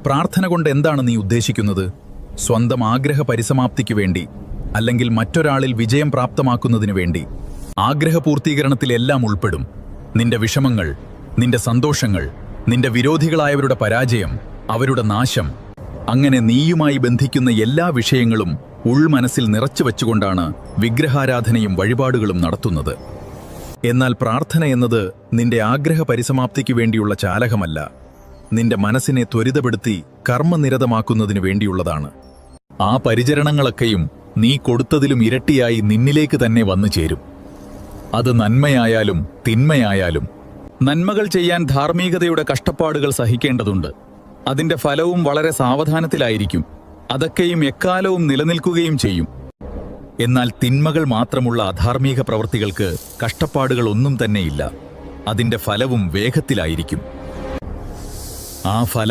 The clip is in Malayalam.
പ്രാർത്ഥന കൊണ്ട് എന്താണ് നീ ഉദ്ദേശിക്കുന്നത്? സ്വന്തം ആഗ്രഹ പരിസമാപ്തിക്ക് വേണ്ടി, അല്ലെങ്കിൽ മറ്റൊരാളിൽ വിജയം പ്രാപ്തമാക്കുന്നതിനു വേണ്ടി? ആഗ്രഹപൂർത്തീകരണത്തിലെല്ലാം ഉൾപ്പെടും നിന്റെ വിഷമങ്ങൾ, നിന്റെ സന്തോഷങ്ങൾ, നിന്റെ വിരോധികളായവരുടെ പരാജയം, അവരുടെ നാശം. അങ്ങനെ നീയുമായി ബന്ധിക്കുന്ന എല്ലാ വിഷയങ്ങളും ഉൾമനസ്സിൽ നിറച്ചു വച്ചുകൊണ്ടാണ് വിഗ്രഹാരാധനയും വഴിപാടുകളും നടത്തുന്നത്. എന്നാൽ പ്രാർത്ഥന എന്നത് നിന്റെ ആഗ്രഹ പരിസമാപ്തിക്ക് വേണ്ടിയുള്ള ചാലകമല്ല, നിന്റെ മനസ്സിനെ ത്വരിതപ്പെടുത്തി കർമ്മനിരതമാക്കുന്നതിനു വേണ്ടിയുള്ളതാണ്. ആ പരിചരണങ്ങളൊക്കെയും നീ കൊടുത്തതിലും ഇരട്ടിയായി നിന്നിലേക്ക് തന്നെ വന്നു ചേരും. അത് നന്മയായാലും തിന്മയായാലും. നന്മകൾ ചെയ്യാൻ ധാർമ്മികതയുടെ കഷ്ടപ്പാടുകൾ സഹിക്കേണ്ടതുണ്ട്. അതിന്റെ ഫലവും വളരെ സാവധാനത്തിലായിരിക്കും. അതൊക്കെയും എക്കാലവും നിലനിൽക്കുകയും ചെയ്യും. എന്നാൽ തിന്മകൾ മാത്രമുള്ള അധാർമിക പ്രവൃത്തികൾക്ക് കഷ്ടപ്പാടുകൾ ഒന്നും തന്നെയില്ല. അതിന്റെ ഫലവും വേഗത്തിലായിരിക്കും. ആ ഫലം